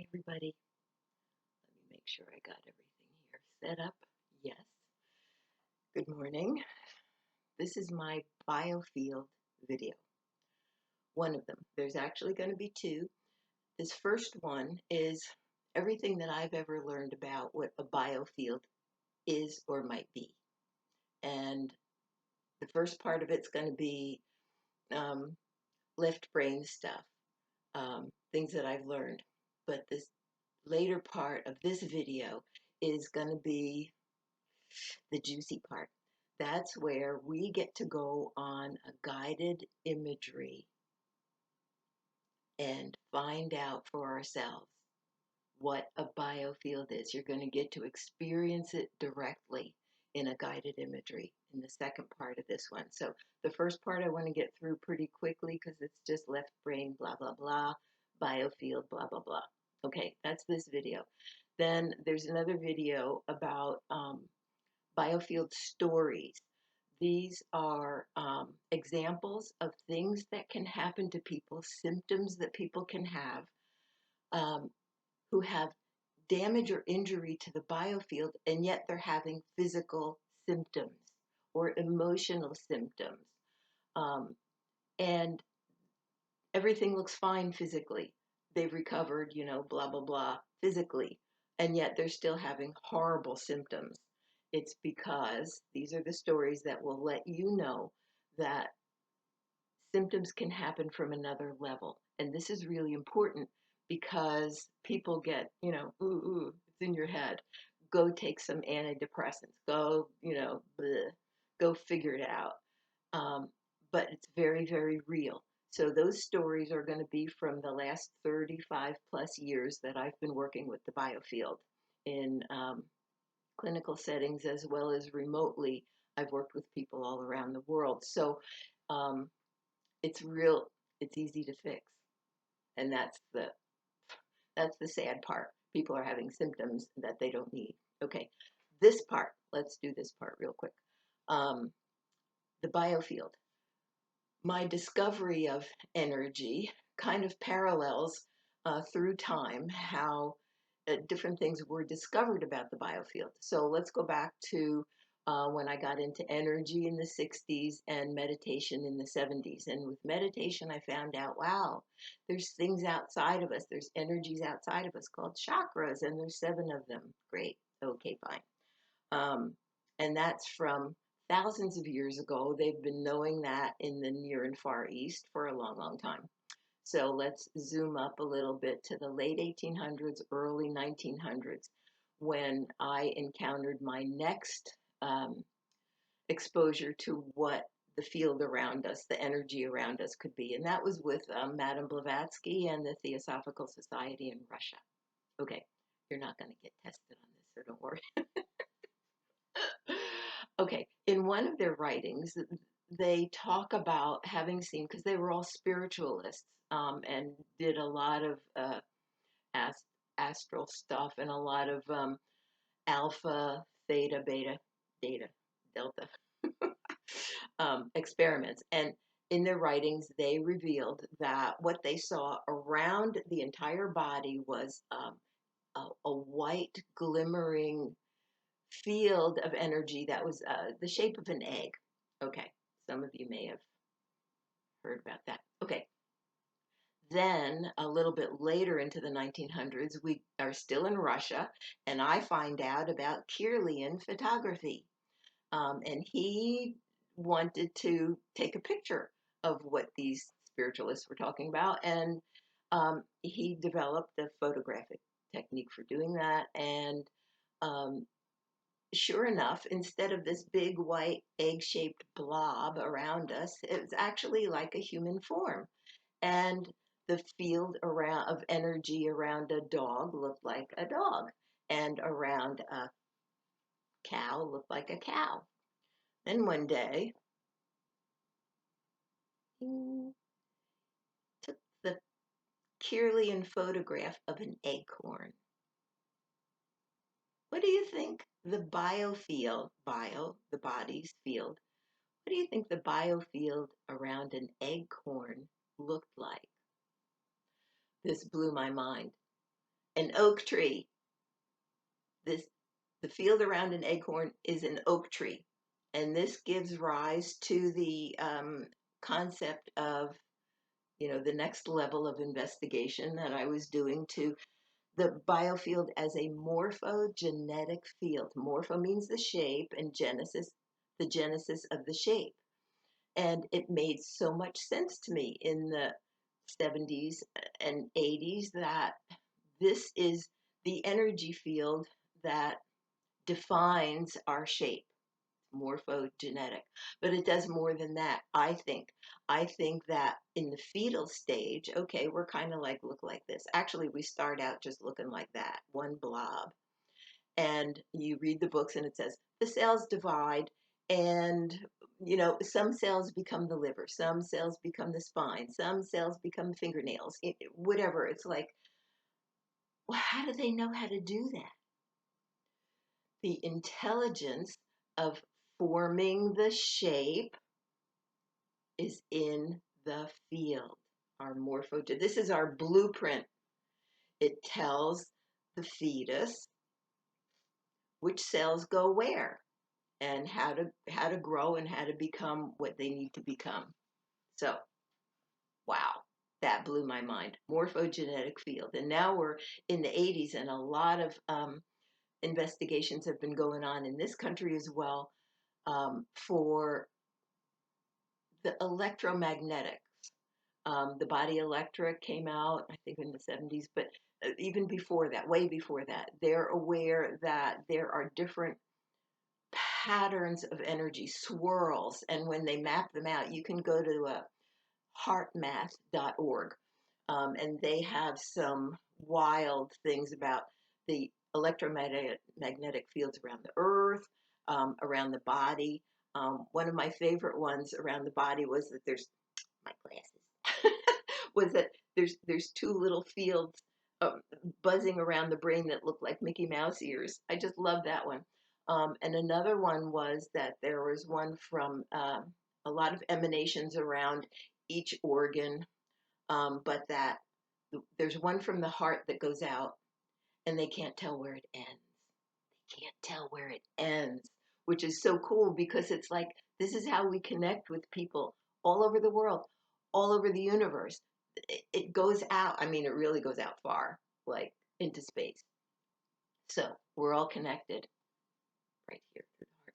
Hi, everybody. Let me make sure I got everything here set up. Yes. Good morning. This is my biofield video. One of them. There's actually going to be two. This first one is everything that I've ever learned about what a biofield is or might be. And the first part of it's going to be left brain stuff, things that I've learned. But this later part of this video is going to be the juicy part. That's where we get to go on a guided imagery and find out for ourselves what a biofield is. You're going to get to experience it directly in a guided imagery in the second part of this one. So the first part I want to get through pretty quickly because it's just left brain, blah, blah, blah, biofield, blah, blah, blah. Okay, that's this video. Then there's another video about biofield stories. These are examples of things that can happen to people, symptoms that people can have um, who have damage or injury to the biofield, and yet they're having physical symptoms or emotional symptoms. Um, and everything looks fine physically. They've recovered, blah, blah, blah, physically, and yet they're still having horrible symptoms. It's because these are the stories that will let you know that symptoms can happen from another level. And this is really important because people get, ooh, it's in your head. Go take some antidepressants. Go, bleh, go figure it out. But it's very, very real. So those stories are going to be from the last 35 plus years that I've been working with the biofield in clinical settings as well as remotely. I've worked with people all around the world. So um, it's easy to fix. And that's the sad part. People are having symptoms that they don't need. Okay, this part, let's do this part real quick. The biofield. My discovery of energy kind of parallels through time how different things were discovered about the biofield. So let's go back to when I got into energy in the 60s and meditation in the 70s. And with meditation, I found out, wow, there's things outside of us. There's energies outside of us called chakras, and there's 7 of them. Great. Okay, fine. Um, and that's from thousands of years ago. They've been knowing that in the near and far east for a long, long time. So let's zoom up a little bit to the late 1800s, early 1900s, when I encountered my next exposure to what the field around us, the energy around us could be. And that was with Madame Blavatsky and the Theosophical Society in Russia. Okay, you're not going to get tested on this, so don't worry. Okay, in one of their writings, they talk about having seen, because they were all spiritualists and did a lot of astral stuff and a lot of alpha, theta, beta, data, delta experiments. And in their writings, they revealed that what they saw around the entire body was a white, glimmering field of energy that was the shape of an egg. Okay, some of you may have heard about that. Okay, then a little bit later into the 1900s, we are still in Russia, and I find out about Kirlian photography. And he wanted to take a picture of what these spiritualists were talking about, and he developed a photographic technique for doing that. And sure enough, instead of this big white egg-shaped blob around us, it's actually like a human form. And the field around of energy around a dog looked like a dog, and around a cow looked like a cow. Then one day, he took the Kirlian photograph of an acorn. What do you think the biofield, the body's field, what do you think the biofield around an acorn looked like? This blew my mind. An oak tree. This The field around an acorn is an oak tree, and this gives rise to the concept of, the next level of investigation that I was doing, to the biofield as a morphogenetic field. Morpho means the shape, and genesis, the genesis of the shape. And it made so much sense to me in the 70s and 80s that this is the energy field that defines our shape, morphogenetic. But it does more than that, I think. I think that in the fetal stage, okay, we're kind of like, look like this. Actually, we start out just looking like that, one blob. And you read the books and it says the cells divide, and some cells become the liver, some cells become the spine, some cells become fingernails, whatever. It's like, well, how do they know how to do that? The intelligence of forming the shape is in the field. Our this is our blueprint. It tells the fetus which cells go where, and how to grow and how to become what they need to become. So, wow, that blew my mind. Morphogenetic field. And now we're in the 80s, and a lot of investigations have been going on in this country as well, for the electromagnetics. The body electric came out, I think, in the 70s, but even before that, way before that, they're aware that there are different patterns of energy, swirls, and when they map them out, you can go to heartmath.org, and they have some wild things about the electromagnetic fields around the earth, around the body. One of my favorite ones around the body was that there's my glasses was that there's two little fields buzzing around the brain that look like Mickey Mouse ears. I just love that one. And another one was that there was one from a lot of emanations around each organ, but that there's one from the heart that goes out, and they can't tell where it ends. They can't tell where it ends, which is so cool, because it's like, this is how we connect with people all over the world, all over the universe. It goes out. I mean, it really goes out far, like into space. So we're all connected right here through the heart.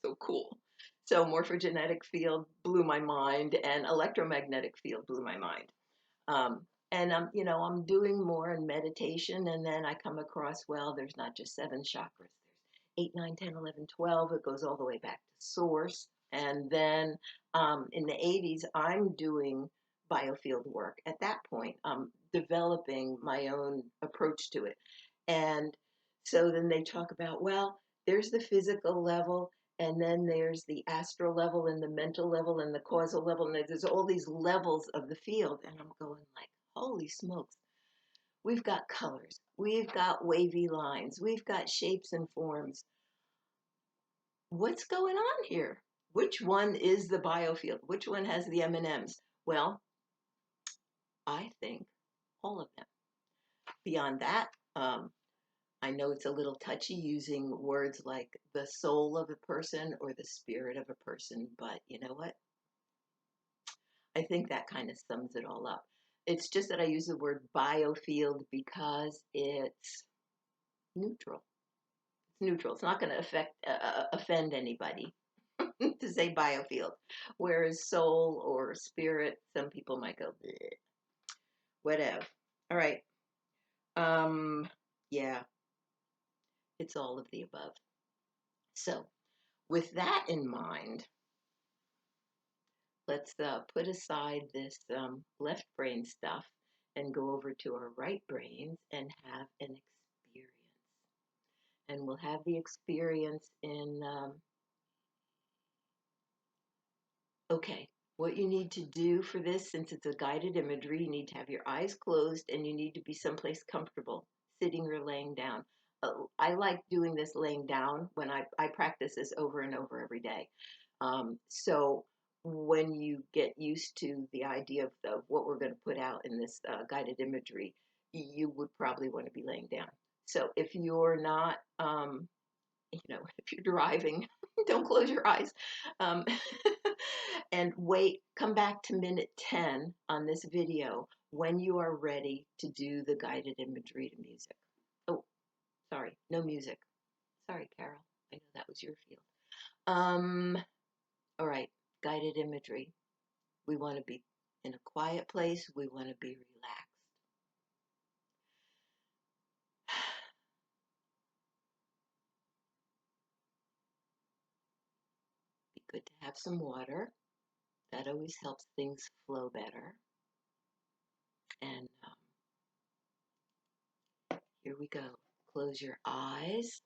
So cool. So morphogenetic field blew my mind, and electromagnetic field blew my mind. And I'm doing more in meditation, and then I come across, well, there's not just 7 chakras. There's 8, 9, 10, 11, 12. It goes all the way back to source. And then in the 80s, I'm doing biofield work. At that point, I'm developing my own approach to it. And so then they talk about, well, there's the physical level, and then there's the astral level, and the mental level, and the causal level, and there's all these levels of the field. And I'm going like, holy smokes. We've got colors. We've got wavy lines. We've got shapes and forms. What's going on here? Which one is the biofield? Which one has the M&Ms? Well, I think all of them. Beyond that, I know it's a little touchy using words like the soul of a person or the spirit of a person, but you know what? I think that kind of sums it all up. It's just that I use the word biofield because it's neutral. It's neutral. It's not going to offend anybody to say biofield. Whereas soul or spirit, some people might go, bleh, whatever. All right. Yeah, it's all of the above. So, with that in mind, let's put aside this left brain stuff and go over to our right brains and have an experience. And we'll have the experience in, okay, what you need to do for this, since it's a guided imagery, you need to have your eyes closed, and you need to be someplace comfortable, sitting or laying down. I like doing this laying down when I practice this over and over every day. So when you get used to the idea of what we're going to put out in this guided imagery, you would probably want to be laying down. So if you're not, if you're driving, don't close your eyes. Um, and wait, come back to minute 10 on this video when you are ready to do the guided imagery to music. Oh, sorry, no music. Sorry, Carol. I know that was your field. All right, guided imagery. We want to be in a quiet place. We want to be relaxed. Be good to have some water. That always helps things flow better. And here we go. Close your eyes.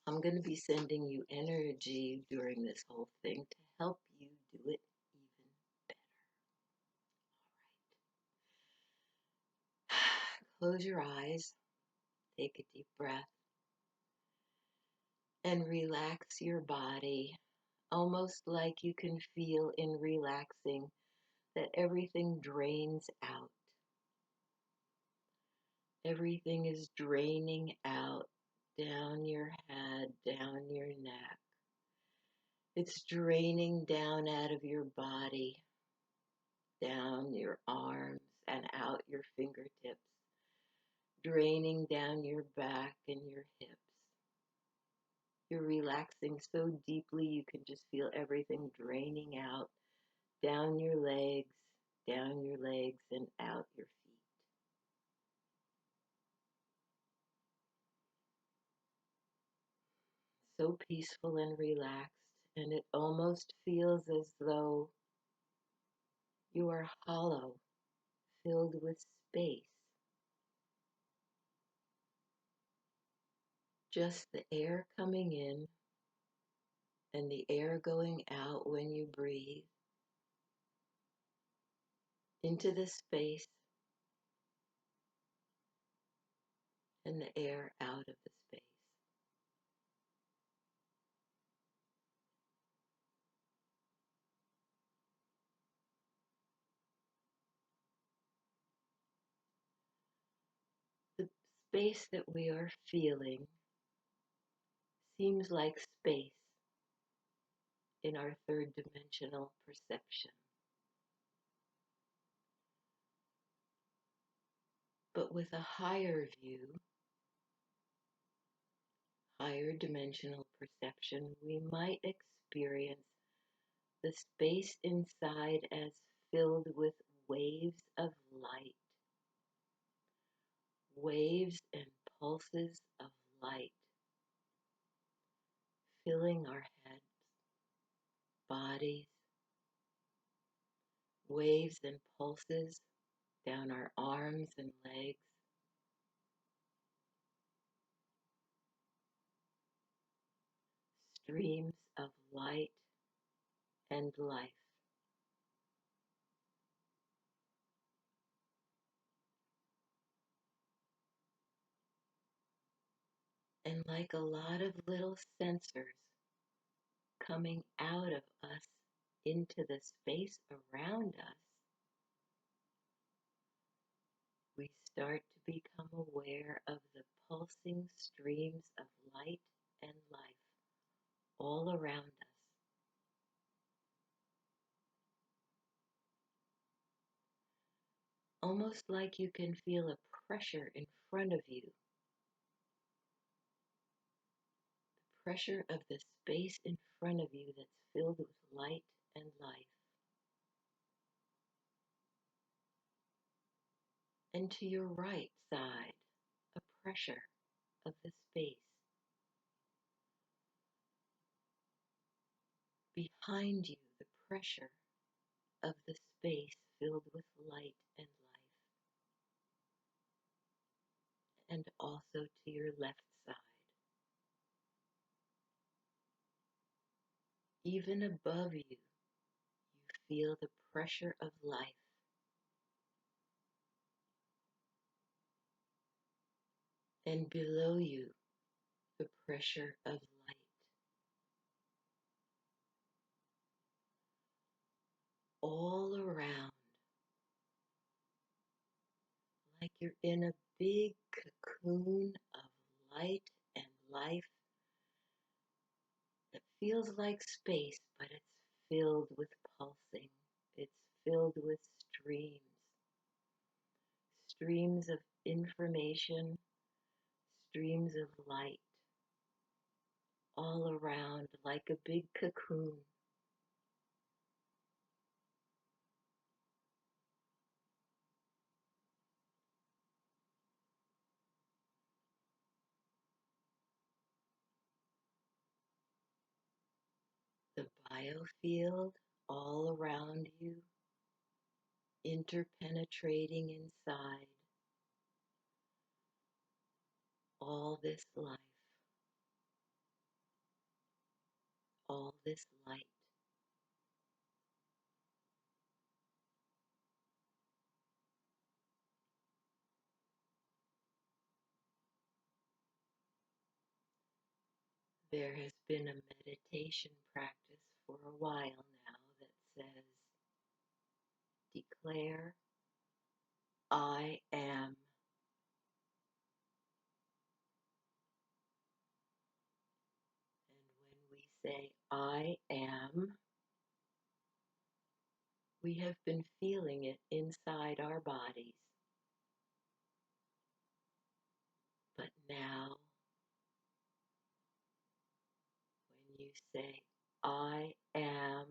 I'm going to be sending you energy during this whole thing to help you do it even better. All right. Close your eyes. Take a deep breath. And relax your body, almost like you can feel in relaxing that everything drains out. Everything is draining out down your head, down your neck. It's draining down out of your body, down your arms and out your fingertips, draining down your back and your hips. You're relaxing so deeply you can just feel everything draining out down your legs and out your feet. So peaceful and relaxed, and it almost feels as though you are hollow, filled with space. Just the air coming in and the air going out when you breathe into the space and the air out of the space. The space that we are feeling seems like space in our third dimensional perception. But with a higher view, higher dimensional perception, we might experience the space inside as filled with waves of light, waves and pulses of light, filling our heads, bodies, waves and pulses down our arms and legs, streams of light and life. And like a lot of little sensors coming out of us into the space around us, we start to become aware of the pulsing streams of light and life all around us. Almost like you can feel a pressure in front of you, the pressure of the space in front of you that's filled with light and life. And to your right side, a pressure of the space. Behind you, the pressure of the space filled with light and life. And also to your left side. Even above you, you feel the pressure of life. And below you, the pressure of light. All around, like you're in a big cocoon of light and life that feels like space, but it's filled with pulsing. It's filled with streams of information, streams of light all around like a big cocoon. The biofield all around you, interpenetrating inside all this life, all this light. There has been a meditation practice for a while now that says, declare, I am. And when we say, I am, we have been feeling it inside our bodies. But now, when you say, I am,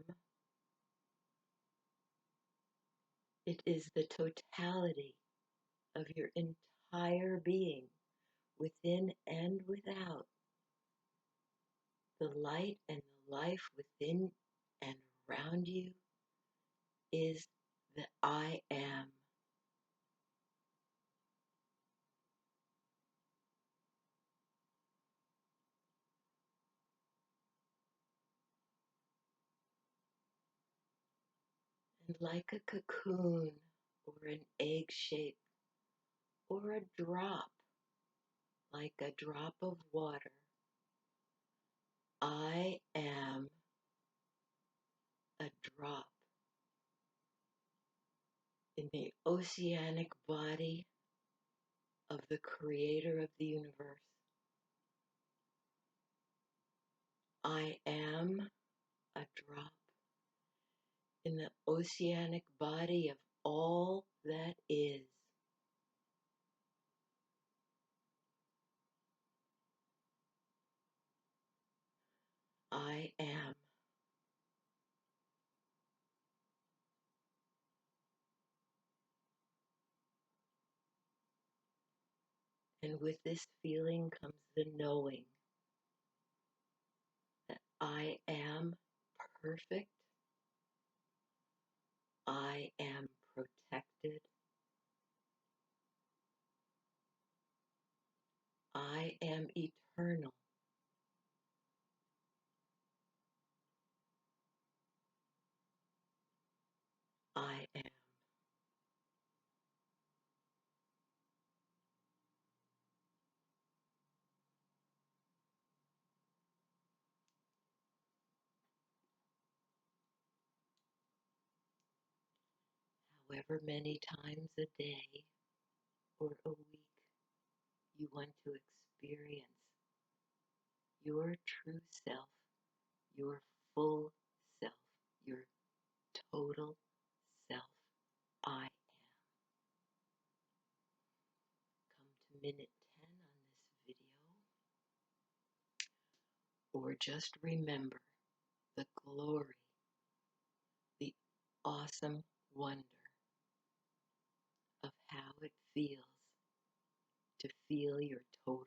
it is the totality of your entire being, within and without. The light and the life within and around you is the I am. And like a cocoon or an egg shape or a drop, like a drop of water, I am a drop in the oceanic body of the creator of the universe. I am a drop in the oceanic body of all that is. I am. And with this feeling comes the knowing that I am perfect, I am protected, I am eternal, I am. However many times a day or a week you want to experience your true self, your full self, your total self, I am. Come to minute 10 on this video, or just remember the glory, the awesome wonder of how it feels to feel your total